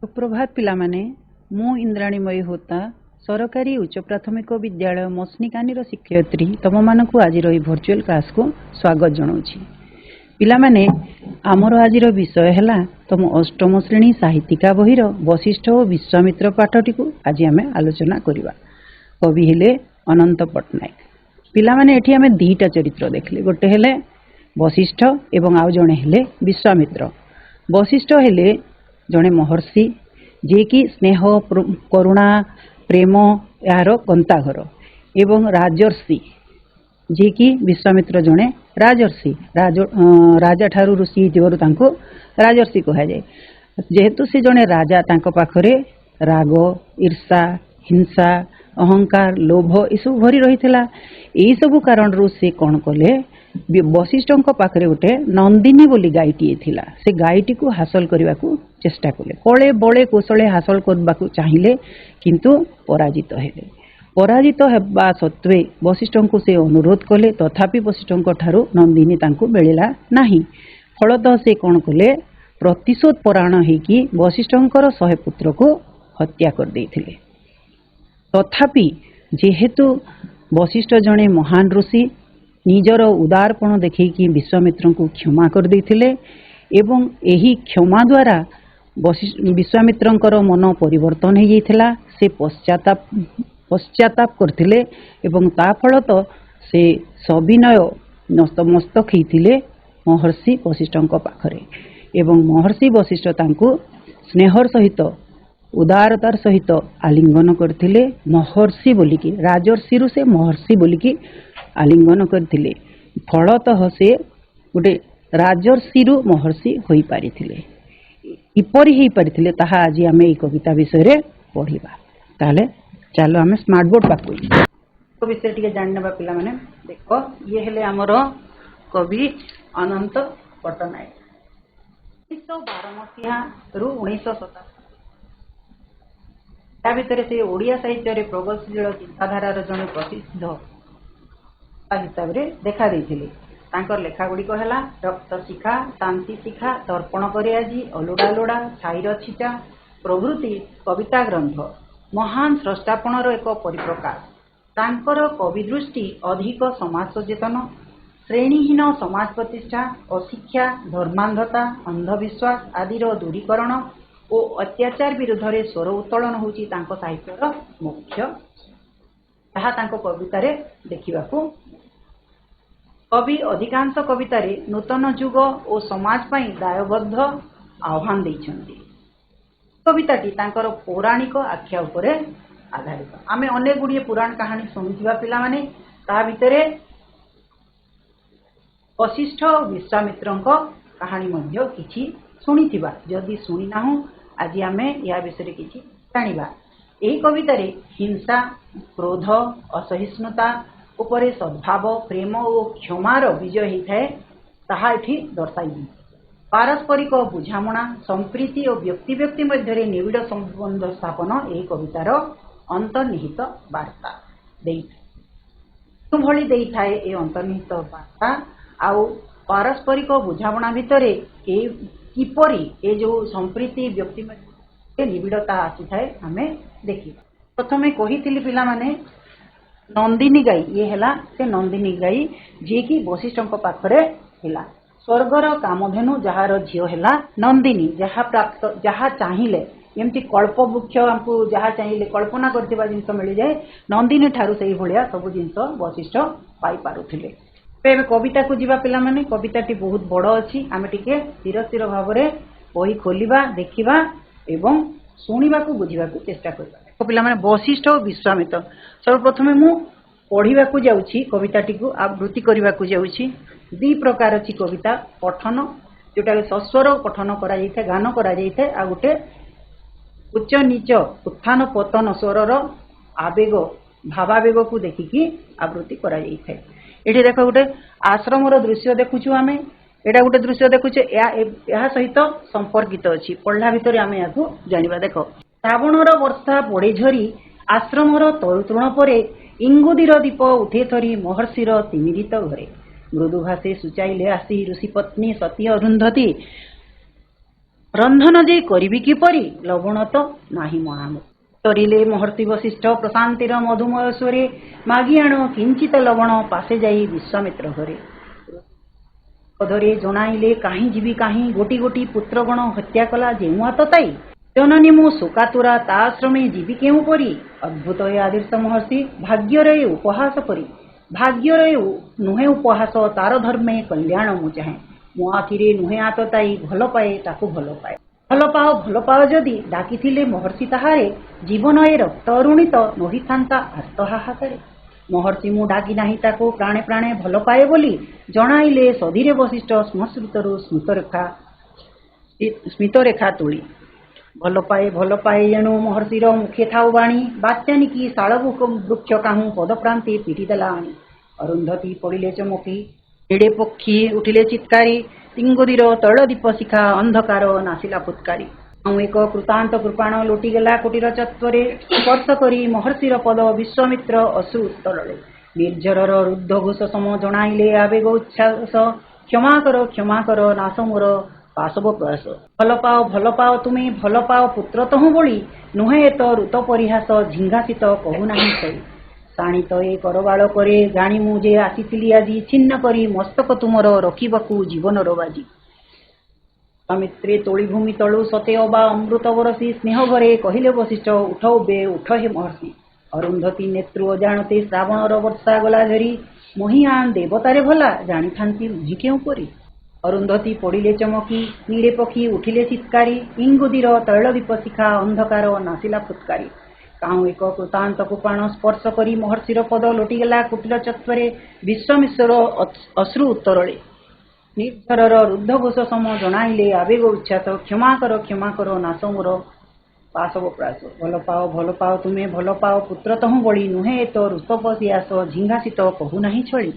सुप्रभात पिला माने मु इंद्राणीमयी होता सरकारी उच्च प्राथमिक विद्यालय मसनिकानी शिक्षयित्री तम मानक आज भर्चुअल क्लास को स्वागत जनाऊँगी। पिला माने आमर आज विषय है तुम अष्टम श्रेणी साहित्यिका बहिर वशिष्ठ और विश्वामित्र पाठटी को आज आम आलोचना करवा। कवि हेले अनंत पट्टनायक। पिला माने एठी आमे दीटा चरित्र देखले, गोटे हेले वशिष्ठ एवं आउ जणे हेले विश्वामित्र। वशिष्ठ हेले जड़े महर्षि जे कि स्नेह करुणा प्रेम यार गंताघर एवं राजर्षि जे कि विश्वामित्र जड़े राजर्षि राजा ठारू ऋषि जीवर राजर्षि कह जाए। जेहेतु से जड़े राजा तांको पाखरे राग ईर्षा हिंसा अहंकार लोभ यू भरी रही यही सबू कारण से कौन कले वशिष्ठ पाखरे गोटे नंदिनी बोली गायटीए थिला। से गायटी को हासिल करने को चेष्टा कले, कले बड़े कौशले हासिल करने को चाहिए किंतु पराजित हेले। पराजित हेबा सत्वे वशिष्ठ को से अनुरोध कले, तथापि वशिष्ठ ठारू नंदिनी तांको मिलला नहीं। फलतः से कौन कले प्रतिशोध परायण होइकी वशिष्ठंकर 100 पुत्र को हत्या कर देथिले। तथापि जेहेतु वशिष्ठ जड़े महान ऋषि निजर उदारपण देखी विश्वामित्र को क्षमा कर देथिले एवं एही क्षमा द्वारा विश्वामित्रंकर मन परिवर्तन हो जाइथिला। से पश्चाताप करथिले एवं ता फलत से सविनय नतमस्तक होइथिले महर्षि वशिष्ठंक पाखरे एवं महर्षि वशिष्ठ तांको स्नेहर सहित उदारतार सहित आलिंगन करथिले। महर्षि बोलिकी राजर्षि से महर्षि बोलिकी आलिंगन करथिले। फलतः से गोटे राजर्षि महर्षि होई पारिथिले। किपरि होई पारिथिले ताहा आज आमे ए कविता विषय रे पढ़िबा। ताले चलो आमे स्मार्ट बोर्ड पाकु तो विषय टिके जाननेबा। पिला माने देखो ये हेले हमर कवि अनंत पट्टनायक। 1912 मसीहा रु 1957 ता भितर से ओडिया साहित्य रे प्रगतिशील चिंताधारार जने प्रसिद्ध हिसाब से देखा देथिले। तांकर लेखा गुड़िक है रक्त शिखा शांति शिखा दर्पण करे आजी अलुड़ा लुड़ा छाईर छिटा प्रभृति कविता ग्रंथ महान स्रष्टापणर एक परिप्रकाश। तांकर कवि दृष्टि अधिक समाज सचेतन श्रेणीहीन समाज प्रतिष्ठा अशिक्षा धर्मांधता अंधविश्वास आदिर दूरीकरण और अत्याचार विरुद्ध रे स्वर उत्तोलन होची तांको साहित्यर मुख्य ताहा तांको कवितारे देखिबाकू। कवि अधिकांश कवितारे नूतन युग और समाज पाई दायबद्ध आह्वान देइछन्ति। कविताटी तांकर पौराणिक आख्या उपरे आधारित। आमे अनेक गुड़िए पुराण कहानी शुणुथिबा पिला माने ता भितरे वशिष्ठ विश्वामित्रंक कहानी मध्य किछि शुणिथिबा। जदि शुणी नाहु आज आमे या विषय किछि जानिबा। एही कवितारे हिंसा क्रोध असहिष्णुता उपरे सद्भाव प्रेम और क्षमार विजय होता है ताहा एठी दर्शाई। पारस्परिक बुझामणा संप्रीति और व्यक्ति व्यक्ति मध्य निबिड़ संबंध स्थापन ए कवितार अंतर्निहित वार्ता भली देइथाए। ए अंतर्निहित वार्ता आउ पारस्परिक बुझामणा भितरे किपरि ए जो संप्रीति व्यक्ति मध्य निबिड़ता आसी थाए आमे देखिबा। प्रथमे कहिथिली पिला माने नंदिनी गाई ये हैला से नंदिनी गाई जे कि वशिष्ठंक पाखरे हैला। स्वर्गर कामधेनु जहार झियो हैला नंदिनी जहा प्राप्त जहा चाहिए एमती कल्प वृक्ष हमको जहा चाहिए कल्पना करथिबा जिंस मिल जाए नंदिनी ठारू सही भलिया सब जिंस वशिष्ठ पाई पारुथिले। एबे कविता को जीवा पिला माने कविताटी बहुत बड़ अछि। आमे टिके धीर स्थिर भाव रे बही खोलिबा देखिबा एवं शुणिबा को बुझिबा को चेष्टा करबा। पिला माने वशिष्ठ और विश्वामित्र सर्वप्रथम मु पढ़िबा को जाउछि कविताटी को आवृत्ति करबा को जाउछि। दी प्रकार अछि कविता पठन जोटा सस्वर पठन करा जाइथे गान करा जाइथे आ गोटे उच्च नीच उत्थान पतन स्वरर आवेग भावावेग को देखिकी आवृत्ति करा जाइथे। एठी देखो गोटे आश्रमर दृश्य देखुछु आमे एटा गोटे दृश्य देखुछु या सहित संपर्कित अछि। पढ़ला भितर आमे याकू जानिबा। देखो श्रावणर वर्षा पड़े झरी आश्रमर तरुतृण परे इंगुदीर दीप उठे थरी महर्षिर तिमिरित घरे मृदुभाषे सुचाइले आसी ऋषि पत्नी सती अरुंधती रंधन जे करिबि किपरि लवण तो नाही महामृत। तरिले महर्षि वशिष्ठ प्रशांतिर मधुमय स्वरे मागी आण किंचित लवण पासे जाई विश्वामित्र घरे। पदरे जणाइले काहीं जीवी काहीं गोटी गोटी पुत्रगण हत्या कला जेउ आतताई जननी मो शोकातुरा ता आश्रमे जीवी केउ परी। अद्भुत हे आदर्श महर्षि भाग्यर ए उपहास परी। भाग्यर नुहे उपहास तार धर्मे कल्याण मु चाहे। मो आखिरे नुहे आतताई भल पाए ताकू भल पाए। भल पाओ जदि डाकिथिले महर्षि ताहारे जीवन ए रक्त अरुणित नही थांता आर्तहाहाकारे। महर्षि मु डाकी नाही ताकू प्राणे प्राणे भल पाए बोली जणाइले सधीरे वशिष्ठ स्मश्रुतरु स्मितरेखा तोली। भल पाए एणु महर्षिर मुखे थाउ बाणी बात्यानिकी शालबुक वृक्ष काहू पदप्रांते पिटिदेला आणी। अरुंधती पड़िले चमकी एड़े पक्षी उठिले चित्कारी तिंगोदीर तैलदीप शिखा अंधकार नासिला फुत्कारी। एक कृतांत कृपाण लोटिगला कुटीर चत्वरे स्पर्श करी महर्षिर पद विश्वामित्र अश्रु उत्तरले। निर्झरर रुद्ध घोष सम जणाइले आवेग उच्छ्वास क्षमा कर नाश मोर पाशव प्रयास। भल पाओ तुम्हें भल पाओ पुत्र तहु बोली नुहे तो ऋत परिहास झिंगासित कहू नाही सही। शाणित ए करबाल करे जाणी मुझे आसीथिली आजी छिन्न करी मस्तक तुमर रखिबाकू जीवनर बाजी। स्वामित्रे तोली भूमि तलु सते अबा अमृत बरसी स्नेह भरे कहिले वशिष्ठ उठ बे उठ हे महर्षि। अरुंधती नेत्रु अजाणते श्रावणर वर्षा गला झरी महियान देवतारे भला जानी थांती मुहि केउ परी। अरुंधती पड़िले चमकी नीड़े पक्षी उठिले चित्कारी इंगुदीर तैलदीप शिखा अंधकार नासिला फुत्कारी। काहू एक कृतांत कृपाण स्पर्श करी महर्षिर पद लोटिगला कुटीर चत्वरे विश्वामिश्वर अश्रु उत्तरले। निर्झरर रुद्ध घोष सम जणाइले आवेग उच्छ्वास क्षमा कर नाश मोर पाशव प्रयास। भल पाओ तुम्हें भल पाओ पुत्र तहु बड़ी नुहे तो ऋतपसियास झिंगासित कहू नाही छली।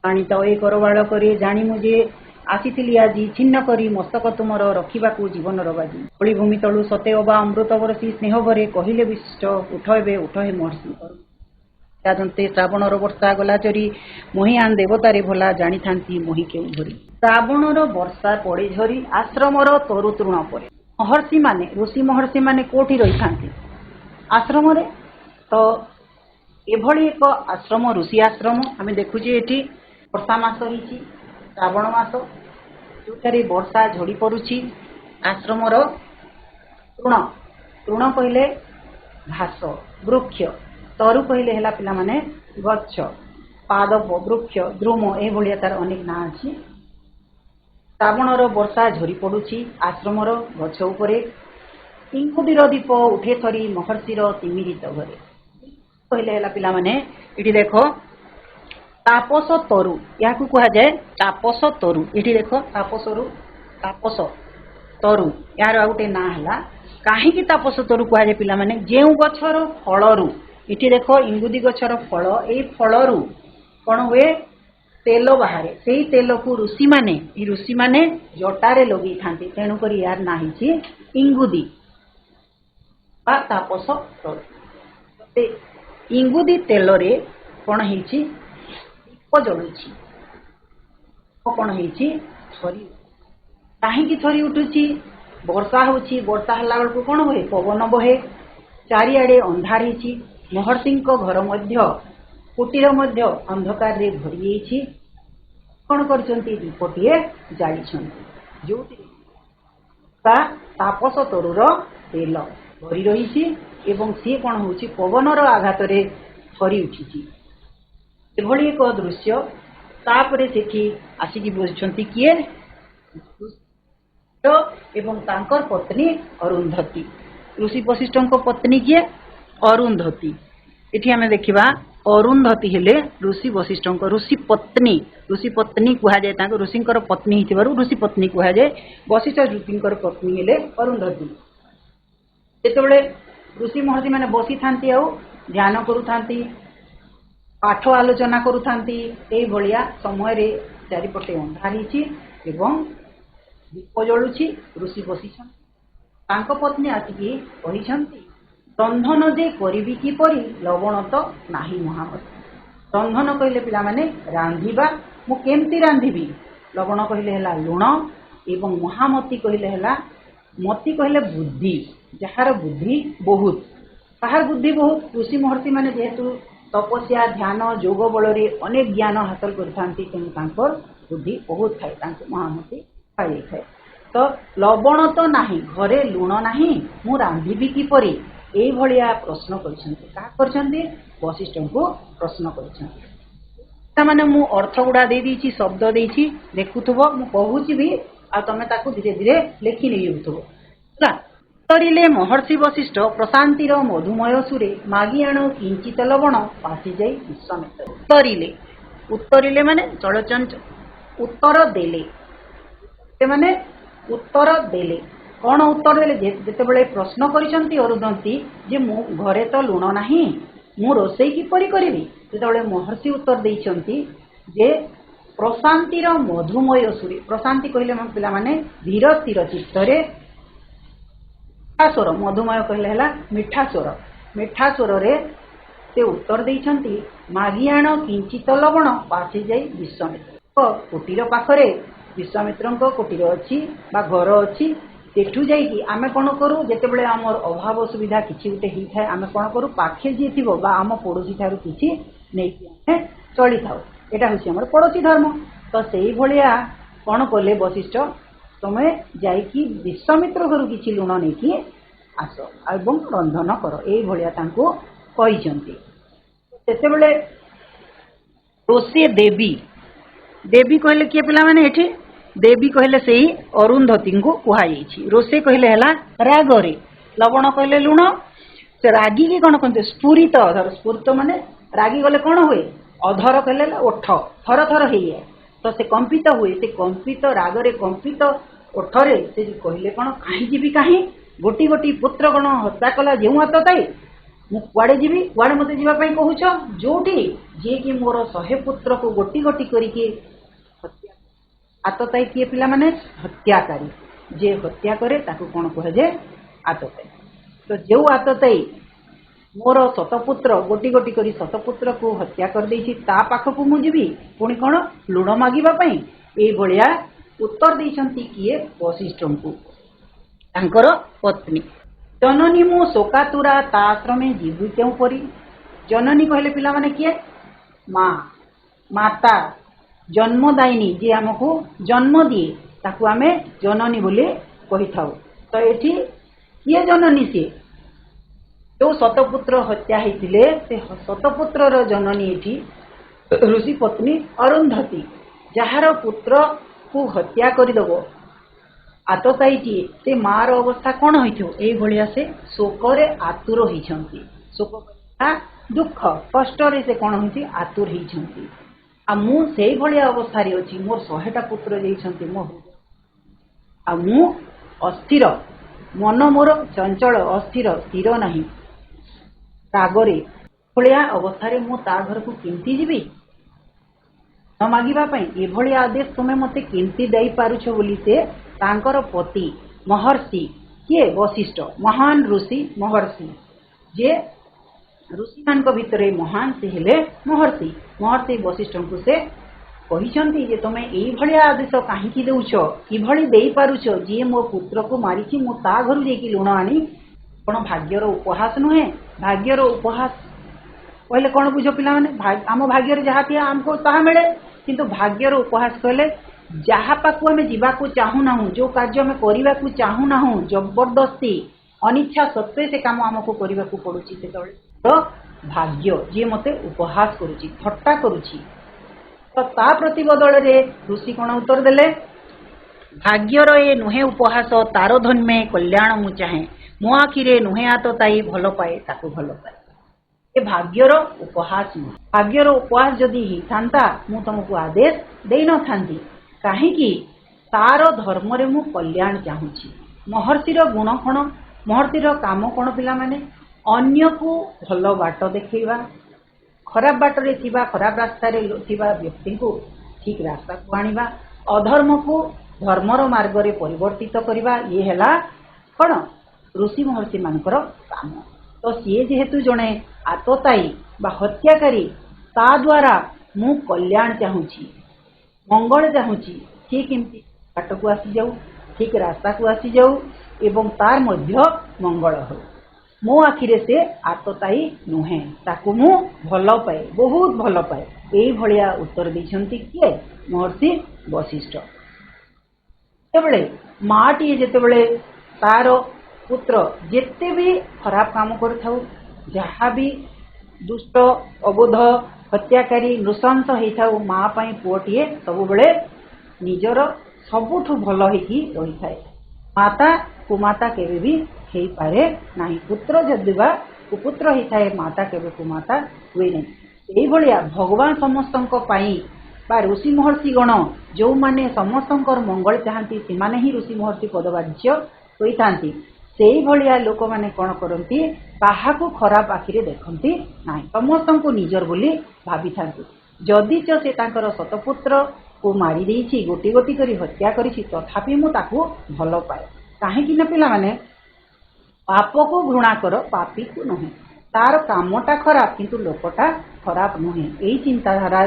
शाणित ए करबाल करे जाणी मुझे आसीथिली आजी छिन्न करी मस्तक तुमर रखिबाकू जीवनर बाजी। तोली भूमि तलु सते अबा अमृत बरसी स्नेह भरे कहिले विशिष्ट उठ हे महर्षि। त्याजंते श्रावणर वर्षा गला चरी महियान देवतारे भला जानी थांती मोहि केउ भरी। श्रावणर वर्षा पड़े झरी आश्रमर तरु तृण परे। महर्षि माने ऋषि महर्षि माने कोठी रही थांती आश्रम रे। तो एभली एक आश्रम ऋषि आश्रम आमे देखुचे एठी वर्षा मास रही श्रावण मास जोठारे वर्षा झड़ी पड़ुछि। आश्रमर तृण कहले घास वृक्ष तरु कहले हेला पिला माने गच्छ पादप वृक्ष द्रुम ए भलिया तार अनेक ना अछि। श्रावणर वर्षा झड़ी पड़ुछि आश्रमर गच्छ उपरे इंकुदीर दीप उठे थरी महर्षिर तिमिरित घरे। कहले हेला पिला माने इठी देखो तापस तरु या कहा जाए तापस तरु। इठी देखो तापस तरु यार गोटे ना है कहीं तापस तरु कह जाए पिला माने जेउ गछर फलरू। इठी देखो इंगुदी गछर फल ए फलरू कौन हुए तेल बाहर से तेल को ऋषि माने जटारे लगे था तेणुक यार ना इंगुदी तापस तरु। इंगुदी तेल रे कौन है दीप जलुची कौन है थरी कहीं थरी उठुची वर्षा होची वर्षा हला बेलू कौन हुए पवन बहे चारिआडे अंधार होची। महर्षि घर मध्य कुटीर मध्य अंधकार रे भरी जाइछि। कौन करछंती दीपटीए जालिछंती जो तापस तरुर तेल भरी रही एवं सी कौन होची पवनर आघात रे थरी उठिछि। एभली एक दृश्य तापरे सेठी आसिकी बसिछंती किए एवं तांकर पत्नी अरुंधती। ऋषि वशिष्ठଙ୍କ पत्नी किए अरुंधती। एठी हमें देखिबा अरुंधती हेले ऋषि वशिष्ठଙ୍କ ऋषि पत्नी कहा जाए तांको ऋषिଙ୍କର पत्नी हिथिबारु ऋषि पत्नी कहा जाए। वशिष्ठ ऋषिଙ୍କର पत्नी हेले अरुंधती। जेतेबेले ऋषि महर्षि माने बसी थांती आ ध्यान करू थांती पाठ आलोचना करू थांती एई भलिया समय रे चारिपटे अंधार हिची एवं दीप जलुची। ऋषि बसिछन तांको पत्नी आसिकी कहिछंती रंधन जे करिबि किपरि लवण तो नाही महामती। रंधन कहले पिला माने रांधिबा मु केमती रांधिबि लवण कहले हला लुण एवं महामती कहले हला मती कहले बुद्धि जार बुद्धि बहुत कहार बुद्धि बहुत ऋषि महर्षि माने जेहेतु तपस्या ध्यान जोग बल अनेक ज्ञान हासिल कर बुद्धि बहुत थाए महामती खाई थाए तो लवण तो नाही घरे लुण नाही मु रांधिबी किपरि एई भलिया प्रश्न करछन्ती का करछन्ती वशिष्ठ को प्रश्न करछन्ती माने मु अर्थ गुडा दे दीची शब्द देइची देखुथबो मु कहूची भी आ तमे ताकू धीरे धीरे लेखि नै होथबो ना तरिले महर्षि वशिष्ठ प्रशांतिर मधुमय सुरे मागी आण किंचित लवण पासी जाई विश्वामित्र उत्तरिले माने चलचंच उत्तर देले माने उत्तर देले कौन उत्तर देले जेतेबेले प्रश्न करिसंती अरुंधती जे मु घरे तो लुण नाही मु रोसई किपरि करिवि जेतेबेले महर्षि उत्तर देइसंती जे प्रशांतिर मधुमय सुरे प्रशांति कहले हम पिला माने धीर स्थिर चित्तरे स्वर मधुमय कहले हला मिठा स्वर रे से उत्तर देइसंती मागियाण किंचित लवण पासी जाई विश्वामित्र कुटीर पाखरे विश्वामित्र कुटीर अच्छी घर अच्छी सेठू जाइकी आमे कौन करूँ जितेबले आमर अभाव सुविधा किसी गोटे होता है आमे कौन करूँ पाखे जी थी आम पड़ोशी ठार किसी नहीं चली था यहाँ हूँ आम पड़ोशी धर्म तो से भाया कौन कले वशिष्ठ तुम जाइकी विश्वामित्र घर किसी लुण नहीं आस एवं रंधन कर ये रोषे देवी कहले किए पिला माने एठी देवी कहले से अरुंधती को कहुई रोषे कहले हला रागरे लवण कहले लुण से रागी की कौन कहते स्फुरित अधर स्फुरित माने रागी गले कौन हुए अधर कहले ओठ थर थर हो तो से कंपित हुए से कंपित रागरे कंपित ओठरे से कहले कौन कहीं जीवी कहीं गोटी गोटी पुत्र गण हत्या कला जो हाथ ताई मु कुआड़े जीवी कुआड़े मते जीवा पई कहूछ जोठी जे कि मोर 100 पुत्र को गोटी गोटी करिके हत्या आतताई किए पिला माने हत्याकारी जे हत्या करे ताकू कोन कहे जे आतताई तो जो आतताई मोर 100 पुत्र गोटी गोटी करी 100 पुत्र को हत्या कर देछि ता पाखकू मु जीवी पुणी कोन लुण मागिबा पई ए भलिया उत्तर देइछंती किए वशिष्ठंकू तांकर पत्नी जननी मु शोकातुरा ता आश्रमे जीवु क्यों परी जननी कहले पिला माने किए माँ माता जन्मदायिनी जे आमको जन्म दिए ताकू आमे जननी बोले कही थाउ तो एठी किए जननी से जो शतपुत्र हत्या होइतिले से शतपुत्र जननी एठी ऋषि पत्नी अरुंधती जहार पुत्र को हत्या करदेव आतताईटी से मार अवस्था कौन होइथियो से शोकरे आतुर होइछंती शोक दुख कष्ट से कौन होइछि आतुर होइछंती आ मु सेई भलिया अवस्था रे अछि मोर 100टा पुत्र जेइछंती मो आ मु अस्थिर मन मोर चंचल अस्थिर स्थिर नहीं रागरे भलिया अवस्था रे मु ता घर को केमती जीवी न मागिबा पई ए भलिया आदेश तुमे मते केमती देई पारुछ बोली से तांकर पति महर्षि किए वशिष्ठ महान ऋषि महर्षि जे ऋषि मान भितर महान से हेले महर्षि महर्षि वशिष्ठ को से कहिसंती जे तुमे एई भलिया आदेश काहेकि देउछ कि भली देई पारुछ जे मो पुत्र को मारिछि मो ता घर जेकी लुण आनी कोन भाग्यर उपहास नुहे भाग्यर उपहास कहले कौन बुझ पिला माने आम भाग्य जहाँ थी आमको ताहा मिले किंतु भाग्यर उपहास कहले जहाँ पाक आम जावाक चाहूना जो कार्य आम करने को चाहूना जबरदस्ती अनिच्छा सत्वे से काम आमको करने को पड़ुची तो भाग्य जी मते उपहास करुची थट्टा करुची तो ता प्रतिबदल रे ऋषि कौन उत्तर देले भाग्यर ए नुहे उपहास तार धन्मे कल्याण मु चाहे मो आखिरे नुहे आत ताई भल पाए ताकू भल पाए ए भाग्यर उपहास नुह भाग्यर उपहास जदि ही थांता मु तुमको आदेश दे न थांती काहेकि तार धर्म रे मु कल्याण चाहूची महर्षिर गुण कौन महर्षिर काम कौन पिला माने अन्य को भल बाट देखा खराब बाट रे थिबा खराब रास्ता रे थिबा व्यक्ति को ठीक रास्ता को आनिबा अधर्म को धर्मर मार्ग रे परिवर्तित करबा ये हैला कौन ऋषि महर्षि मानकर काम तो सी जेहेतु जड़े आतताई बा हत्याकारी ता द्वारा मु कल्याण चाहूची मंगल चाहूची सी केमती बाट को आसी जाऊ ठीक रास्ता को आसी जाऊ एवं तार मध्य मंगल हो मो आखिरे से आतताई नुहे ताकू मु भल पाए बहुत भल पाए यही भलिया उत्तर देइछंती किए महर्षि वशिष्ठ। जेतेबेले माटी जेतेबेले तार पुत्र जेते भी खराब काम करथाउ जहाँ भी दुष्ट अबोध हत्याकारी नृशंस होइथाउ माँ पाई पुओटीए सबुबेले निजर सबुठु भल होइकी रहिथाए। माता कुमाता केबे भी हेई पारे नाही पुत्र जदिबा कुपुत्र होइथाए माता केबे कुमाता हुए नहीं। एही भलिया भगवान समस्तंक पाई बा ऋषि महर्षि गण जो माने समस्तंकर मंगल चाहती से माने ही ऋषि महर्षि पदवाच्य होइथांती सेही भलिया लोक माने कोन करंती काहाकू खराब आखिरे देखंती नाही समस्तंकु निजर बोली भाबी थांती। जदि च से तांकर सतपुत्र को मारी देइछि गोटी गोटी करी हत्या करिछि तथापि मु ताकू भल पाए काहेकि ना पिला माने पाप को घृणा कर पापी को नहे तार कामटा खराब किंतु लोकटा खराब नहे एही चिंताधारा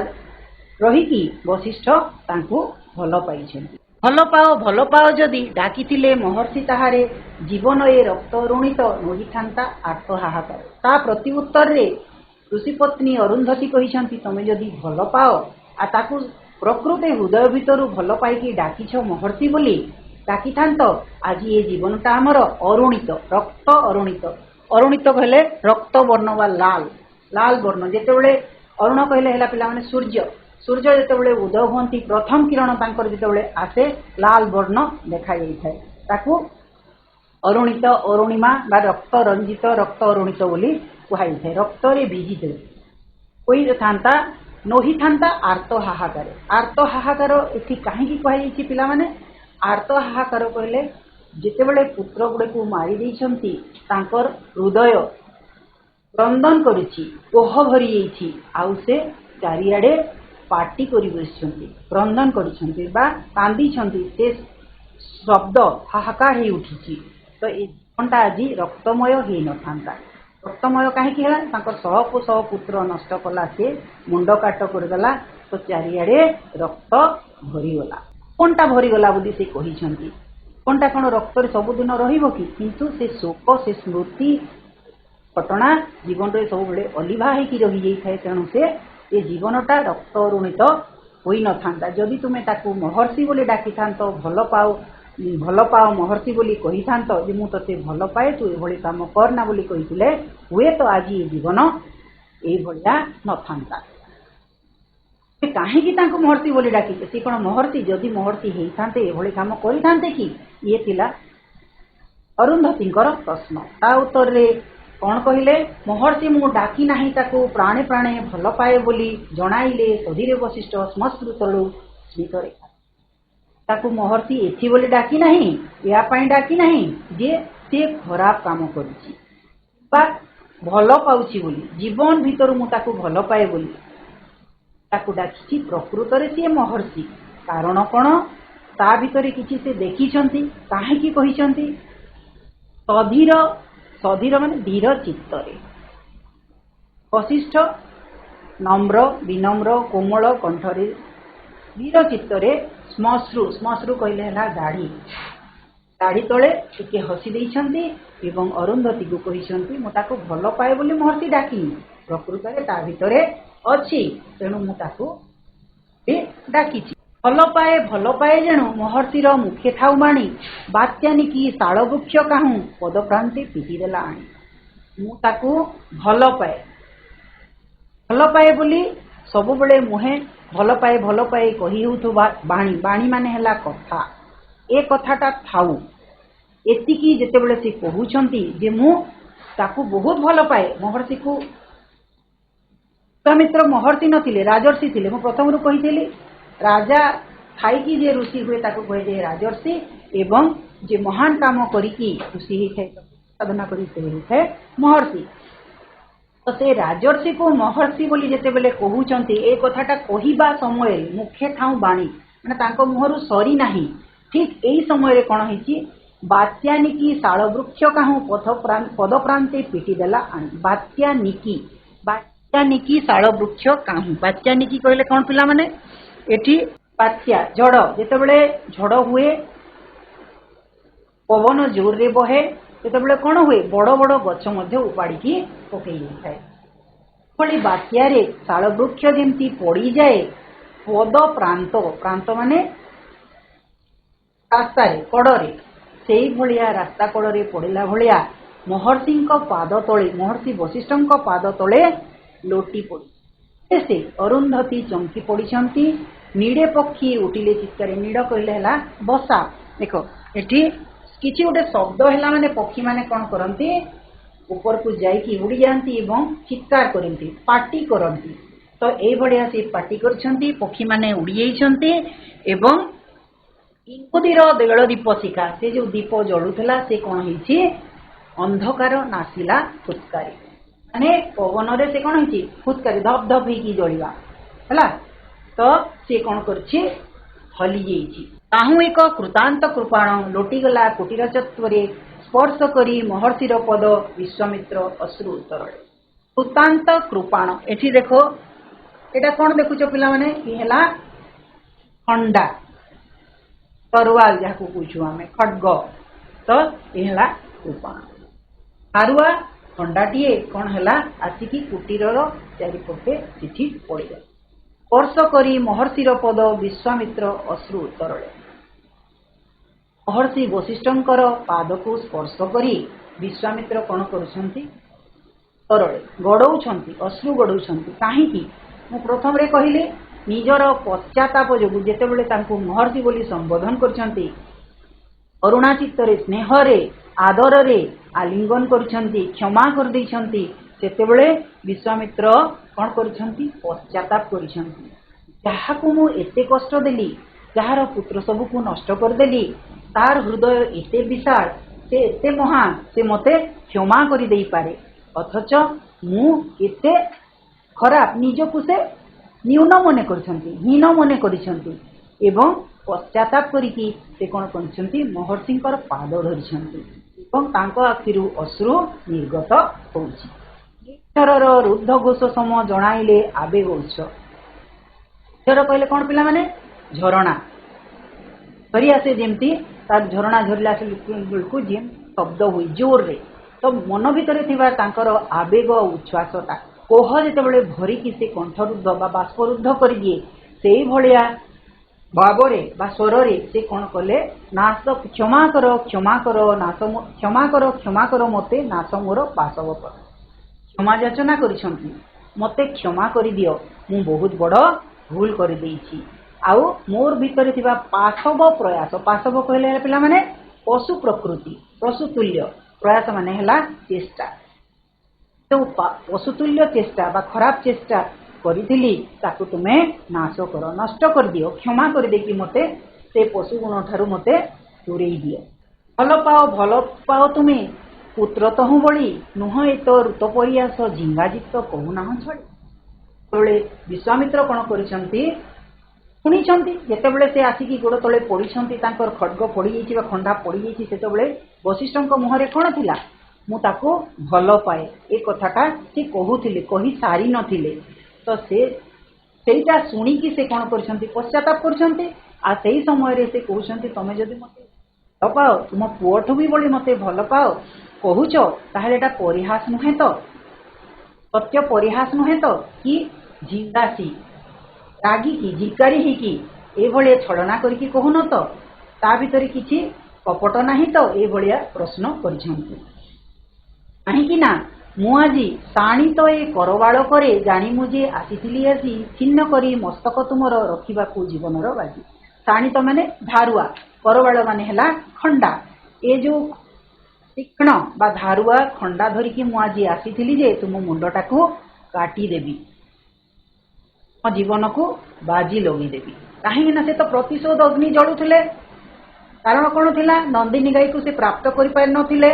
रहीकि वशिष्ठ तांकू भल पाइछन्ति। भल पाओ जदि डाकिथिले महर्षि ताहारे जीवन ए रक्त ऋणित नोही थांता आर्त हाहाकार ता प्रति उत्तर रे ऋषिपत्नी अरुंधति कहिसंती तमे जदि भल पाओ आ ताकू प्रकृति हृदय भितर भल पाइकी डाकिछ महर्षि बोली डाकी थांत आज ये जीवनटा आमर अरुणित रक्त अरुणित अरुणित कहले रक्त वर्ण वा लाल लाल वर्ण जेतेबेले अरुण कहले हैला पिला माने सूर्य सूर्य जेतेबेले उदय होती प्रथम किरण तांकर जेतेबेले आसे लाल वर्ण देखा जाइथाय ताकू अरुणित अरुणिमा बा रक्त रंजित रक्त अरुणित बोली कुहाई थाए रक्त रे भिजित कोई थांता नोही थांता आर्त हाहाकार एथि काहेकि कुहाई पिला माने आर्त हाहाकार कहले जेतेबेले पुत्र गुड़े को मारी देइछंती तांकर हृदय क्रंदन करिछि कोह भरी जाइछि आउ से चारियाडे पार्टी करी बसिछंती क्रंदन करिछंती बा कांदीछंती से शब्द हाहाकार हे उठिछि तो ए जीवनटा आज रक्तमय हे न थांता रक्तमय काहेकि हला तांकर सह पुत्र नष्ट कला से मुंड काट करदेला तो चारियाडे रक्त भरीगला कोनटा भरीगला बोली से कहिछंती कोनटा कोन रक्त रे सबुदिन रहिबो कि किंतु से शोक से स्मृति घटना जीवन रे सब बेले अलिभा हेकी रही जाई थाए तेणु से ये जीवनटा रक्त ऋणित होई न थांता जदि तुमे ताकू महर्षि बोली डाकी थांतो भल पाओ महर्षि बोली कही थांतो जे मु तते भल पाए तू एभली काम करना बोली कहिथिले हुए तो आज ये जीवन ए भलिया न थांता काहेकि तांको महर्षि बोली डाकी से कोन महर्षि जदि महर्षि हेई थांते एभली काम करि थांते कि ये थिला अरुंधतींकर प्रश्न ता उत्तर रे कौन कहले महर्षि मु डाकी नाही ताको प्राणे प्राणे भल पाए बोली जणाइले सधीरे वशिष्ठ स्मश्रुतलु स्मितरे ताको महर्षि एथि बोली डाकी नाही या पाई डाकी नाही जे से खराब काम करिछि बा भल पाउछि बोली जीवन भीतर मु ताको भल पाए बोली ताको डाकिछि प्रकृत रे से महर्षि कारण कोन ता भीतर किछि से देखिछंती काहेकि कहिछंती सधीर माने धीर चित्तरे वशिष्ठ नम्र विनम्र कोमल कंठरे धीर चित्तरे स्मश्रु कहले हला दाढ़ी तले टिके हसी देइछंती एवं अरुंधति को कहिछंती मु ताको भल पाए बोली महर्षि डाकी प्रकृत रे ता भितरे अछि तेणु मु ताको डाकिछि भल पाए जेणु महर्षिर मुखे थाउ माणी बात्यानी की शाल वृक्ष काहू पदप्रांति पिटी देला आणी मु ताकू भल पाए बोली सब बेले मुहे भल पाए कही होउथबा बाणी माने हला कथा ए कथाटा थाउ एतिकी जेतेबेले से कहउछंती जे मु ताकू बहुत भल पाए महर्षि को मित्र महर्षि नथिले राजर्षि थिले मु प्रथम रु कहिथिली राजा खाई जे ऋषि हुए ताको कहे जे राजर्षि एवं जे महान काम करिकी ऋषि ही साधना करी से होते महर्षि तो से राजर्षि को महर्षि बोली जेते बेले कहउचंती ए कथाटा कहिबा समय मुखे थाउ बाणी माने तांको मुहरु सरी नाही ठीक एही समय रे कोन हिची बात्यानिकी शाल वृक्ष काहू पदप्रांते पिटी देला आनी बात्यानिकी शाल वृक्ष काहू बात्यानिकी कहले कोन पिला माने एठी बात्या झड़ जितेबले झड़ हुए पवन जोर रे बहे जितेबले कौन हुए बड़ बड़ गछ उपाड़ी पकई थाए बात्यार शाल वृक्ष जमी पड़ी जाए पद प्रांत प्रांत माने रास्ता कड़े से भाया रास्ता कड़े पड़ा भाया महर्षि पाद तले महर्षि वशिष्ठ पाद तले लोटी पड़ी से अरुंधति चमकी पड़ी नीड़े पक्षी उठिले चित्कार नीड़ कहले बसा देख ये किसी गोटे शब्द है माने पक्षी माने कौन करती ऊपर को जाइकी उड़ी जाती एवं चित्कार करती पार्टी करती तो ये से पार्टी करछंती पक्षी माने उड़ी जाइछंती एवं इंकुदीर देल दीप शिखा से जो दीप जलुला से कौन होइछि अंधकार नासिला फुत्कारी माने पवन रे से कौन होइछि फुत्कारी धप धप होइकी जलिबा हला तो से कौन करछि हली जाइछि ताहू एक कृतांत कृपाण लोटिगला कुटीर चत्वरे स्पर्श करी महर्षिर पद विश्वामित्र अश्रु उत्तरले कृतांत कृपाण एठी देखो एटा कौन देखुछ पिला माने ई हला खंडा तरवाल जहाँ कहूँ आम खड्ग तो यह कृपाण हारुआ खंडाटीए कौन है आसिकी कुटीर चारिपटे चिठी पड़ जाए स्पर्श करी महर्षिर पद विश्वामित्र अश्रु उत्तरले महर्षि वशिष्ठंकर पाद को स्पर्श करी विश्वामित्र कौन करुछंती तरले गड़ौछंती अश्रु गड़ौछंती काहेकि मु प्रथम रे कहिले निजर पश्चाताप जो जितेबले महर्षि बोली संबोधन करछंती अरुणाचित्तरे स्नेहरे आदर आलिंगन करछंती क्षमा कर दैछंती सेतेबले विश्वामित्र कौन करछंती पश्चाताप करछंती जहाकू मु एते कष्ट देली जार पुत्र सबको नष्ट कर देली तार हृदय एते विशाल से एते महान से मते क्षमा करि देई पारे अथच मु एते खराब निजकु से न्यून मन करछंती हीन मन करिछंती एवं पश्चाताप करिकी से कौन करछंती महर्षिंकर पाद धरिछंती एवं तांको आखिरु अश्रु निर्गत होउछि ईश्वरर रुद्ध घोष सम जणाइले आवेग उत्स ईश्वर कहले कौन पिला माने झरणा सरी आसे जेमती तार झरणा झरला बेलकु जेम शब्द हुई जोर रे तो मन भितर थिबा तांकर आवेग उच्छ्वासता कोह जितेबले भरिकी से कंठरुद्ध बा बाष्परुद्ध कर दिए से भाया भावरे बा स्वरे से कौन कले नाश क्षमा कर नाश क्षमा कर मते नाश मोर पाशव पर क्षमा याचना करिसंती मते क्षमा कर दियो मु बहुत बड़ भूल कर देइछि आउ मोर भितर थिबा पाशव प्रयास पाशव कहले पिला माने पशु प्रकृति पशुतुल्य प्रयास माने हला चेष्टा तो पशुतुल्य चेष्टा बा खराब चेष्टा करी ताकू तुम्हें नाश कर नष्ट कर दियो क्षमा कर देकी मते से पशु गुण ठारू मते दूरेई दियो भल पाओ तुम्हें पुत्र तहु बड़ी नुह ए तो ऋत परियास झिंगाजित कहूना छड़े विश्वामित्र कौन करिसंती शुणी जितेबले से आसिकी गोड़ तले पड़ी खड्ग पड़ जा खंडा पड़ जाते वशिष्ठ मुहर कौन थिला मु ताको भल पाए ए कथाटा से कहूथिले कही सारी नथिले तो सेटा शुणिकी से कौन करछंती पश्चाताप करछंती आ सेही समय से कहउछंती तमे जदि मते भल पाओ तुम पुओठु भी बड़ी मते भल पाओ कहूच ताहेले एटा परिहास नुहे तो सत्य परिहास नुहे तो कि जिंदासी रागी की जिकारी ही की ए भलिया छलना करके कहून तो ता भीतर किछि कपट नाही तो ए भलिया प्रश्न करछंती काहेकि ना मु आजी साणी तो ए करवाल करे जानी मुझे आसीथिली आसी छिन्न करी मस्तक तुमर रखिबाकू जीवनर बाजी साणी तो माने धारुआ करवाल माने हला खंडा ए जो तीक्ष्ण बा धारुआ खंडा धरिकी मु आजी आसीथिली जे तुम मुंडटाकू काटी देबी मो जीवन को बाजी लगिदेवी कहीं से तो प्रतिशोध अग्नि जलुले कारण कौन थिला नंदिनी गाई को से प्राप्त कर पारि नथिले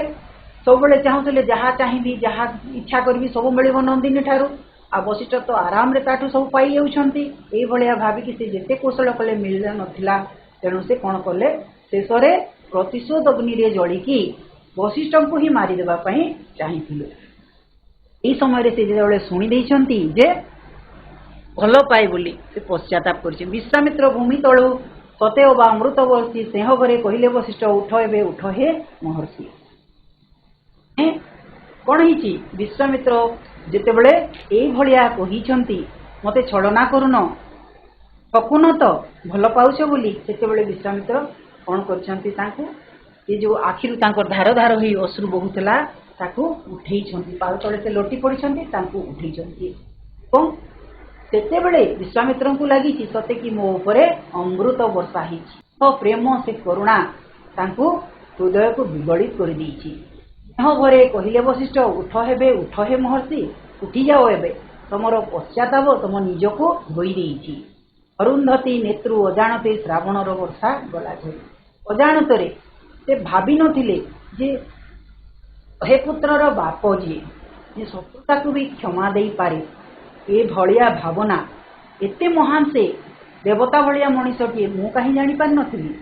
सब चाहूले जहाँ चाहिए जहाँ इच्छा करी सब मिल नंदिनी ठारू आ वशिष्ठ तो आराम रे ताठू सब पाई जाउछंती एई भलिया भाबिकी से जेते कौशल कले मिल नथिला तेणु से कौन कले शेष रे प्रतिशोध अग्नि रे जलिकी वशिष्ठ को ही मारी देबा पई चाहिथिले एई समय रे से जेबे सुनी दैछंती जे ଭଲ ପାଏ ବୋଲି ସେ ପଶ୍ଚାତାପ କରିଛି। ବିଶ୍ୱାମିତ୍ର ଭୂମି ତଳୁ ସତେ ଅବା ଅମୃତ ବର୍ଷି ସ୍ନେହ ଘରେ କହିଲେ ବଶିଷ୍ଠ ଉଠ ଏବେ ଉଠ ହେ ମହର୍ଷି। କ'ଣ ହେଇଛି? ବିଶ୍ୱାମିତ୍ର ଯେତେବେଳେ ଏଇଭଳିଆ କହିଛନ୍ତି ମୋତେ ଛଳନା କରୁନ, ଠକୁନ ତ, ଭଲ ପାଉଛ ବୋଲି, ସେତେବେଳେ ବିଶ୍ୱାମିତ୍ର କ'ଣ କରିଛନ୍ତି? ତାଙ୍କୁ ଏ ଯେଉଁ ଆଖିରୁ ତାଙ୍କର ଧାର ଧାର ହୋଇ ଅଶ୍ରୁ ବହୁଥିଲା ତାକୁ ଉଠେଇଛନ୍ତି, ପାଦ ତଳେ ସେ ଲୋଟି ପଡ଼ିଛନ୍ତି, ତାଙ୍କୁ ଉଠେଇଛନ୍ତି। ଏବଂ ସେତେବେଳେ ବିଶ୍ୱାମିତ୍ରଙ୍କୁ ଲାଗିଛି ସତେ କି ମୋ ଉପରେ ଅମୃତ ବର୍ଷା ହେଇଛି। ତ ପ୍ରେମ ସେ କରୁଣା ତାଙ୍କୁ ହୃଦୟକୁ ବିଗଳିତ କରିଦେଇଛି। ସ୍ନେହ ଭରେ କହିଲେ ବଶିଷ୍ଠ ଉଠ ହେବେ ଉଠ ହେ ମହର୍ଷି, ଉଠିଯାଅ ଏବେ, ତମର ପଶ୍ଚାତାପ ତମ ନିଜକୁ ଧୋଇ ଦେଇଛି। ଅରୁନ୍ଧତୀ ନେତୃ ଅଜାଣତେ ଶ୍ରାବଣର ବର୍ଷା ଗଲା ଝରି। ଅଜାଣତରେ ସେ ଭାବିନଥିଲେ ଯେ ହେ ପୁତ୍ରର ବାପ ଯିଏ ଶତ୍ରୁତାକୁ ବି କ୍ଷମା ଦେଇପାରେ, ଏ ଭଳିଆ ଭାବନା ଏତେ ମହାନ ସେ ଦେବତା ଭଳିଆ ମଣିଷଟିଏ ମୁଁ କାହିଁ ଜାଣିପାରିନଥିଲି।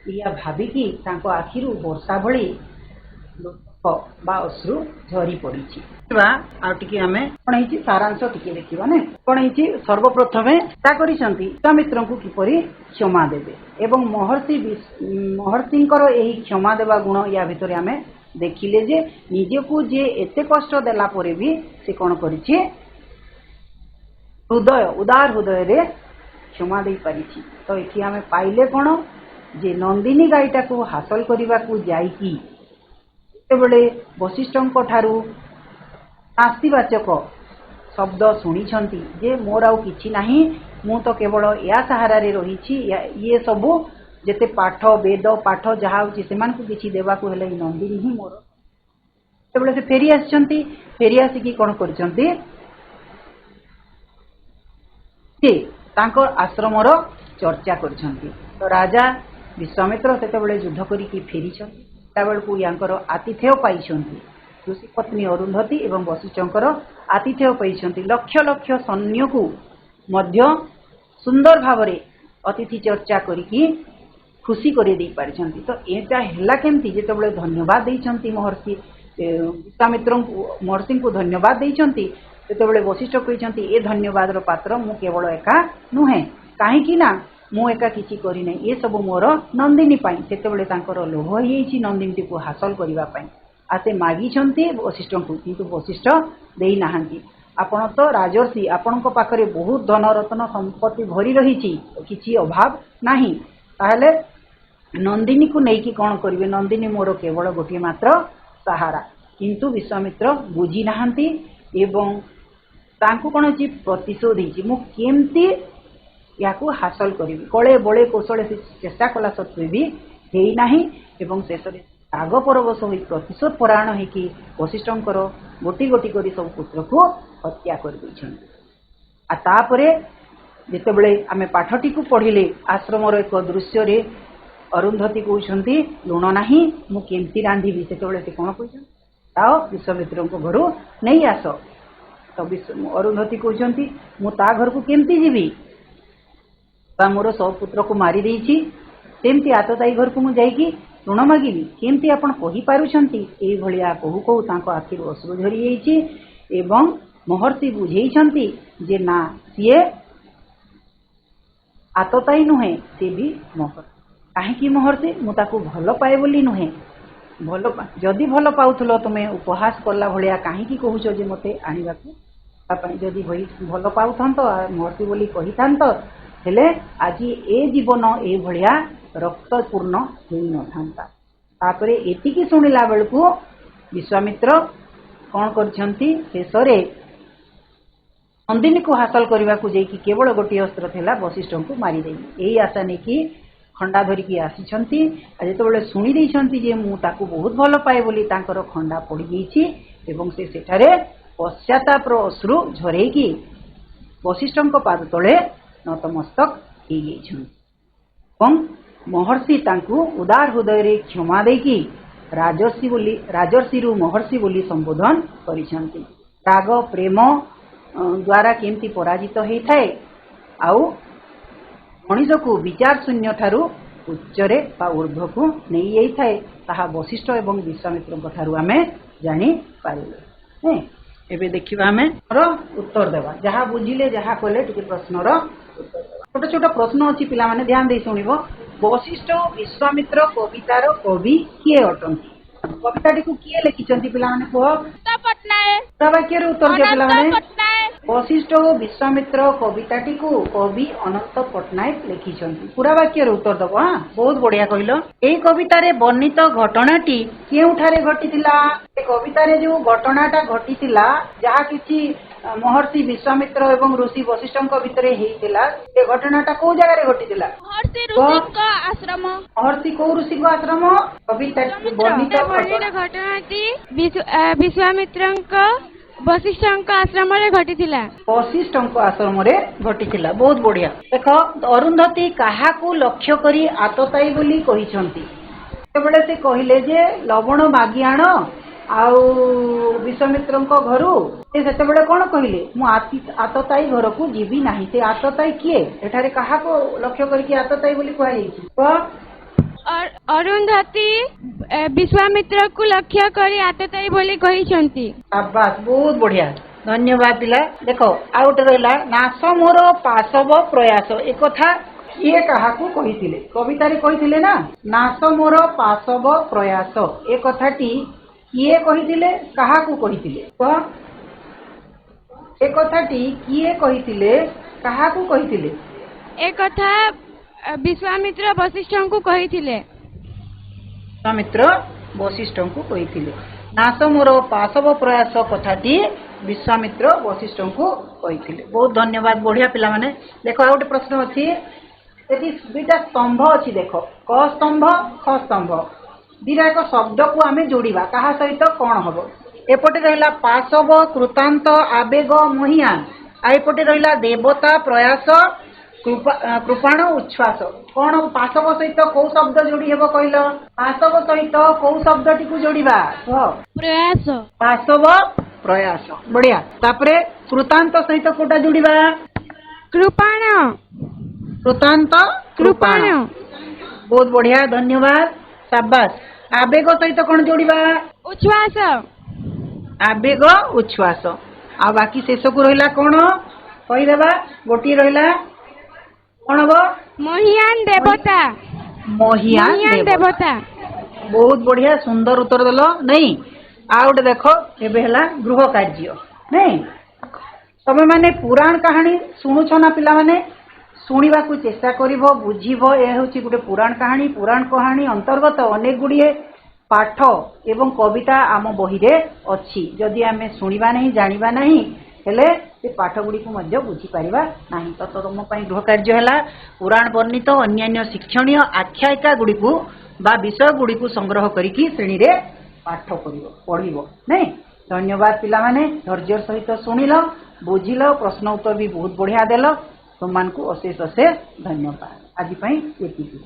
ଏଇଆ ଭାବିକି ତାଙ୍କ ଆଖିରୁ ବର୍ଷା ଭଳି ବା ଅଶ୍ରୁ ଝରି ପଡ଼ିଛି। ଆଉ ଟିକେ ଆମେ କ'ଣ ହେଇଛି ସାରାଂଶ ଟିକେ ଦେଖିବା ନା। କ'ଣ ହେଇଛି? ସର୍ବପ୍ରଥମେ ଚିନ୍ତା କରିଛନ୍ତି ବିଶ୍ୱାମିତ୍ରଙ୍କୁ କିପରି କ୍ଷମା ଦେବେ ଏବଂ ମହର୍ଷିଙ୍କର ଏହି କ୍ଷମା ଦେବା ଗୁଣ ୟା ଭିତରେ ଆମେ ଦେଖିଲେ ଯେ ନିଜକୁ ଯିଏ ଏତେ କଷ୍ଟ ଦେଲା ପରେ ବି ସେ କ'ଣ କରିଛି? ଉଦାର ହୃଦୟରେ କ୍ଷମା ଦେଇପାରିଛି। ତ ଏଠି ଆମେ ପାଇଲେ କ'ଣ ଯେ ନନ୍ଦିନୀ ଗାଈଟାକୁ ହାସଲ କରିବାକୁ ଯାଇକି ଯେତେବେଳେ ବଶିଷ୍ଠଙ୍କ ଠାରୁ ଶାସ୍ତିବାଚକ ଶବ୍ଦ ଶୁଣିଛନ୍ତି ଯେ ମୋର ଆଉ କିଛି ନାହିଁ, ମୁଁ ତ କେବଳ ୟା ସାହାରାରେ ରହିଛି, ଇଏ ସବୁ ଯେତେ ପାଠ ବେଦ ପାଠ ଯାହା ହେଉଛି ସେମାନଙ୍କୁ କିଛି ଦେବାକୁ ହେଲେ ଏଇ ନନ୍ଦିନୀ ହିଁ ମୋର। ଯେତେବେଳେ ସେ ଫେରି ଆସିଛନ୍ତି, ଫେରି ଆସିକି କ'ଣ କରିଛନ୍ତି? ସେ ତାଙ୍କ ଆଶ୍ରମର ଚର୍ଚ୍ଚା କରିଛନ୍ତି। ତ ରାଜା ବିଶ୍ୱାମିତ୍ର ସେତେବେଳେ ଯୁଦ୍ଧ କରିକି ଫେରିଛନ୍ତି, ସେତେବେଳକୁ ୟାଙ୍କର ଆତିଥେୟ ପାଇଛନ୍ତି। ଋଷି ପତ୍ନୀ ଅରୁନ୍ଧତୀ ଏବଂ ବଶିଷ୍ଠଙ୍କର ଆତିଥେୟ ପାଇଛନ୍ତି। ଲକ୍ଷ ଲକ୍ଷ ସୈନ୍ୟକୁ ମଧ୍ୟ ସୁନ୍ଦର ଭାବରେ ଅତିଥି ଚର୍ଚ୍ଚା କରିକି ଖୁସି କରି ଦେଇ ପାରିଛନ୍ତି। ତ ଏଇଟା ହେଲା କେମିତି? ଯେତେବେଳେ ଧନ୍ୟବାଦ ଦେଇଛନ୍ତି ମହର୍ଷିଙ୍କୁ ଧନ୍ୟବାଦ ଦେଇଛନ୍ତି, ସେତେବେଳେ ବଶିଷ୍ଠ କହିଛନ୍ତି ଏ ଧନ୍ୟବାଦର ପାତ୍ର ମୁଁ କେବଳ ଏକା ନୁହେଁ, କାହିଁକି ନା ମୁଁ ଏକା କିଛି କରିନାହିଁ, ଏସବୁ ମୋର ନନ୍ଦିନୀ ପାଇଁ। ସେତେବେଳେ ତାଙ୍କର ଲୋଭ ହେଇଯାଇଛି ନନ୍ଦିନୀଟିକୁ ହାସଲ କରିବା ପାଇଁ। ଆଉ ସେ ମାଗିଛନ୍ତି ବଶିଷ୍ଠଙ୍କୁ, କିନ୍ତୁ ବଶିଷ୍ଠ ଦେଇନାହାନ୍ତି। ଆପଣ ତ ରାଜର୍ଷି, ଆପଣଙ୍କ ପାଖରେ ବହୁତ ଧନରତ୍ନ ସମ୍ପତ୍ତି ଭରି ରହିଛି, କିଛି ଅଭାବ ନାହିଁ, ତାହେଲେ ନନ୍ଦିନୀକୁ ନେଇକି କ'ଣ କରିବେ? ନନ୍ଦିନୀ ମୋର କେବଳ ଗୋଟିଏ ମାତ୍ର ସାହାରା। କିନ୍ତୁ ବିଶ୍ୱାମିତ୍ର ବୁଝି ନାହାନ୍ତି ଏବଂ ତାଙ୍କୁ କ'ଣ ହେଇଛି? ପ୍ରତିଶୋଧ ହେଇଛି। ମୁଁ କେମିତି ୟାକୁ ହାସଲ କରିବି? କଳେ ବଳେ କୌଶଳେ ସେ ଚେଷ୍ଟା କଲା ସତ୍ତ୍ୱେ ବି ହେଇନାହିଁ ଏବଂ ଶେଷରେ ରାଗ ପରବଶ ହୋଇ ପ୍ରତିଶୋଧ ପରାୟଣ ହେଇକି ବଶିଷ୍ଠଙ୍କର ଗୋଟି ଗୋଟି କରି ସବୁ ପୁତ୍ରକୁ ହତ୍ୟା କରିଦେଇଛନ୍ତି। ଆଉ ତାପରେ ଯେତେବେଳେ ଆମେ ପାଠଟିକୁ ପଢ଼ିଲେ ଆଶ୍ରମର ଏକ ଦୃଶ୍ୟରେ ଅରୁନ୍ଧତୀ କହୁଛନ୍ତି ଲୁଣ ନାହିଁ, ମୁଁ କେମିତି ରାନ୍ଧିବି? ସେତେବେଳେ ସେ କ'ଣ କହୁଛନ୍ତି? ତାও ବିଶ୍ୱାମିତ୍ରଙ୍କ ଘରୁ ନେଇ ଆସ। ତ ଅରୁନ୍ଧତୀ କହୁଛନ୍ତି ମୁଁ ତା ଘରକୁ କେମିତି ଯିବି? ବା ମୋର ସବୁ ପୁତ୍ରକୁ ମାରି ଦେଇଛି, ସେମିତି ଆତତାୟୀ ଘରକୁ ମୁଁ ଯାଇକି ଋଣ ମାଗିବି? କେମିତି ଆପଣ କହିପାରୁଛନ୍ତି? ଏଇଭଳିଆ କହୁ କହୁ ତାଙ୍କ ଆଖିରୁ ଅଶ୍ରୁ ଝରିଯାଇଛି ଏବଂ ମହର୍ଷି ବୁଝେଇଛନ୍ତି ଯେ ନା, ସିଏ ଆତତାୟୀ ନୁହେଁ, ସେ ବି ମହର୍ଷି। କାହିଁକି ମହର୍ଷି? ମୁଁ ତାକୁ ଭଲ ପାଏ ବୋଲି ନୁହେଁ। ଯଦି ଭଲ ପାଉଥିଲ ତୁମେ ଉପହାସ କଲା ଭଳିଆ କାହିଁକି କହୁଛ ଯେ ମୋତେ ଆଣିବାକୁ ପାଇଁ? ଯଦି ଭଲ ପାଉଥାନ୍ତ ମହର୍ଷି ବୋଲି କହିଥାନ୍ତ, ହେଲେ ଆଜି ଏ ଜୀବନ ଏଇଭଳିଆ ରକ୍ତପୂର୍ଣ୍ଣ ହୋଇନଥାନ୍ତା। ତାପରେ ଏତିକି ଶୁଣିଲା ବେଳକୁ ବିଶ୍ୱାମିତ୍ର କ'ଣ କରିଛନ୍ତି? ଶେଷରେ ନନ୍ଦିନୀକୁ ହାସଲ କରିବାକୁ ଯାଇକି କେବଳ ଗୋଟିଏ ଅସ୍ତ୍ର ଥିଲା, ବଶିଷ୍ଠଙ୍କୁ ମାରିଦେବି, ଏଇ ଆଶା ନେଇକି ଖଣ୍ଡା ଧରିକି ଆସିଛନ୍ତି। ଆଉ ଯେତେବେଳେ ଶୁଣି ଦେଇଛନ୍ତି ଯେ ମୁଁ ତାକୁ ବହୁତ ଭଲ ପାଏ ବୋଲି ତାଙ୍କର ଖଣ୍ଡା ପଡ଼ିଯାଇଛି ଏବଂ ସେ ସେଠାରେ ପଶ୍ଚାତାପର ଅଶ୍ରୁ ଝରେଇକି ବଶିଷ୍ଠଙ୍କ ପାଦ ତଳେ ନତମସ୍ତକ ହେଇଯାଇଛନ୍ତି ଏବଂ ମହର୍ଷି ତାଙ୍କୁ ଉଦାର ହୃଦୟରେ କ୍ଷମା ଦେଇକି ରାଜର୍ଷିରୁ ମହର୍ଷି ବୋଲି ସମ୍ବୋଧନ କରିଛନ୍ତି। ରାଗ ପ୍ରେମ ଦ୍ୱାରା କେମିତି ପରାଜିତ ହେଇଥାଏ ଆଉ ମଣିଷକୁ ବିଚାର ଶୂନ୍ୟ ଠାରୁ ଉଚ୍ଚରେ ବା ଊର୍ଦ୍ଧ୍ୱକୁ ନେଇଯାଇଥାଏ, ତାହା ବଶିଷ୍ଠ ଏବଂ ବିଶ୍ୱାମିତ୍ରଙ୍କ ଠାରୁ ଆମେ ଜାଣିପାରିଲେ। एबे देखिबा हमें उत्तर देवा जहाँ बुझिले जहाँ कले टिके प्रश्नर छोट छोट प्रश्न अच्छी पिला माने ध्यान दे शुणिबो। वशिष्ठ विश्वामित्र कवितार कवि किए अटंती? कविताटी को किए लिखिचंती पिला माने कह? पूरा वाक्य उत्तर दियो पिला माने। वशिष्ठ और विश्वामित्र कविताटी को कवि अनंत पट्टनायक लिखिचंती। पूरा वाक्य उत्तर दब। हाँ बहुत बढ़िया कहल। एई कवितारे वर्णित घटनाटी केउठारे घटितिला? ए कवितारे जो घटनाटा घटितिला जहा किछि महर्षि विश्वामित्र एवं ऋषि वशिष्ठଙ୍କ ଭିତରେ ହେଇଥିଲା ଏ ଘଟଣାଟା କୋଉ ଜାଗାରେ ଘଟିଥିଲା? महर्षि କୋଉ ଋଷିଙ୍କ ଆଶ୍ରମ? କବିତା ବର୍ଣ୍ଣିତ ଘଟଣାଟି ବିଶ୍ୱାମିତ୍ରଙ୍କ वशिष्ठଙ୍କ ଆଶ୍ରମରେ ଘଟିଥିଲା। वशिष्ठଙ୍କ ଆଶ୍ରମରେ ଘଟିଥିଲା। ବହୁତ ବଢିଆ। ଦେଖ ଅରୁନ୍ଧତୀ କାହାକୁ ଲକ୍ଷ୍ୟ କରି ଆତତାଇ ବୋଲି କହିଛନ୍ତି? ସେତେବେଳେ ସେ କହିଲେ ଯେ ଲବଣ ମାଗି ଆଣ ଆଉ ବିଶ୍ୱାମିତ୍ରଙ୍କ ଘରୁ। ସେ ସେତେବେଳେ କଣ କହିଲେ? ମୁଁ ଆତତାଇ ଘରକୁ ଯିବି ନାହିଁ। ସେ ଆତତାଇ କିଏ? ଏଠାରେ କାହାକୁ ଲକ୍ଷ୍ୟ କରିକି ଆତତାଇ ବୋଲି କୁହାଯାଇଛି? ଅରୁନ୍ଧତୀ ବିଶ୍ୱାମିତ୍ରକୁ ଲକ୍ଷ୍ୟ କରି ଆତତାଇ ବୋଲି କହିଛନ୍ତି। ଆବାସ ବହୁତ ବଢିଆ। ଧନ୍ୟବାଦ ପିଲା। ଦେଖ ଆଉ ଗୋଟେ ରହିଲା ନାଶ ମୋର ପାଶବ ପ୍ରୟାସ। ଏ କଥା କିଏ କାହାକୁ କହିଥିଲେ? କବିତାରେ କହିଥିଲେ ନା ନାଶ ମୋର ପାଶବ ପ୍ରୟାସ। ଏ କଥାଟି କିଏ କହିଥିଲେ? କାହାକୁ କହିଥିଲେ? ଏ କଥାଟି କିଏ କହିଥିଲେ? କାହାକୁ କହିଥିଲେ? ଏ କଥା ବିଶ୍ୱାମିତ୍ର ବଶିଷ୍ଠଙ୍କୁ କହିଥିଲେ। ବିଶ୍ୱାମିତ୍ର ବଶିଷ୍ଠଙ୍କୁ କହିଥିଲେ। ନାଶ ମୋର ପାଶବ ପ୍ରୟାସ କଥାଟି ବିଶ୍ୱାମିତ୍ର ବଶିଷ୍ଠଙ୍କୁ କହିଥିଲେ। ବହୁତ ଧନ୍ୟବାଦ। ବଢିଆ ପିଲାମାନେ। ଦେଖ ଆଉ ଗୋଟେ ପ୍ରଶ୍ନ ଅଛି। ସେଠି ଦୁଇଟା ସ୍ତମ୍ଭ ଅଛି। ଦେଖ କ ସ୍ତମ୍ଭ ଖ ସ୍ତମ୍ଭ ଦିଟା ଏକ ଶବ୍ଦକୁ ଆମେ ଯୋଡ଼ିବା କାହା ସହିତ କଣ ହବ? ଏପଟେ ରହିଲା ପାଶବ କୃତାନ୍ତ ଆବେଗ ମହିଆନ ଆଉ ଏପଟେ ରହିଲା ଦେବତା ପ୍ରୟାସ କୃପାଣ ଉଚ୍ଛ୍ୱାସ। କଣ ପାଶବ ସହିତ କୋଉ ଶବ୍ଦ ଯୋଡି ହେବ କହିଲ? ପାଶବ ସହିତ କୋଉ ଶବ୍ଦଟିକୁ ଯୋଡିବା? ପ୍ରୟାସ। ପାଶବ ପ୍ରୟାସ। ବଢିଆ। ତାପରେ କୃତାନ୍ତ ସହିତ କୋଉଟା ଯୋଡିବା? କୃପାଣ। କୃତାନ୍ତ କୃପାଣ। ବହୁତ ବଢିଆ। ଧନ୍ୟବାଦ। ସାବାସ। ଆବେଗ ସହିତ କଣ ଯୋଡିବା? ଉଚ୍ଛ୍ୱାସ। ଆବେଗ ଉଚ୍ଛ୍ୱାସ। ଆଉ ବାକି ଶେଷକୁ ରହିଲା କଣ କହିଦେବା? ଗୋଟିଏ ରହିଲା କଣ ହବ? ମହିଆନ ଦେବତା। ମହିଆନ ଦେବତା। ବହୁତ ବଢିଆ। ସୁନ୍ଦର ଉତ୍ତର ଦେଲ ନାଇଁ। ଆଉ ଗୋଟେ ଦେଖ ଏବେ ହେଲା ଗୃହ କାର୍ଯ୍ୟ ନାଇଁ। ତମେ ମାନେ ପୁରାଣ କାହାଣୀ ଶୁଣୁଛ ନା ପିଲାମାନେ? ଶୁଣିବାକୁ ଚେଷ୍ଟା କରିବ ବୁଝିବ। ଏ ହେଉଛି ଗୋଟେ ପୁରାଣ କାହାଣୀ। ପୁରାଣ କାହାଣୀ ଅନ୍ତର୍ଗତ ଅନେକ ଗୁଡ଼ିଏ ପାଠ ଏବଂ କବିତା ଆମ ବହିରେ ଅଛି। ଯଦି ଆମେ ଶୁଣିବା ନାହିଁ ଜାଣିବା ନାହିଁ ହେଲେ ସେ ପାଠ ଗୁଡ଼ିକୁ ମଧ୍ୟ ବୁଝିପାରିବା ନାହିଁ। ତ ତମ ପାଇଁ ଗୃହ କାର୍ଯ୍ୟ ହେଲା ପୁରାଣ ବର୍ଣ୍ଣିତ ଅନ୍ୟାନ୍ୟ ଶିକ୍ଷଣୀୟ ଆଖ୍ୟାୟିକା ଗୁଡ଼ିକୁ ବା ବିଷୟ ଗୁଡ଼ିକୁ ସଂଗ୍ରହ କରିକି ଶ୍ରେଣୀରେ ପାଠ ପଢିବ ନାଇଁ। ଧନ୍ୟବାଦ ପିଲାମାନେ। ଧୈର୍ଯ୍ୟ ସହିତ ଶୁଣିଲ ବୁଝିଲ ପ୍ରଶ୍ନ ଉତ୍ତର ବି ବହୁତ ବଢିଆ ଦେଲ। ତୁମମାନଙ୍କୁ ଅଶେଷ ଅଶେଷ ଧନ୍ୟବାଦ। ଆଜି ପାଇଁ ଏତିକି।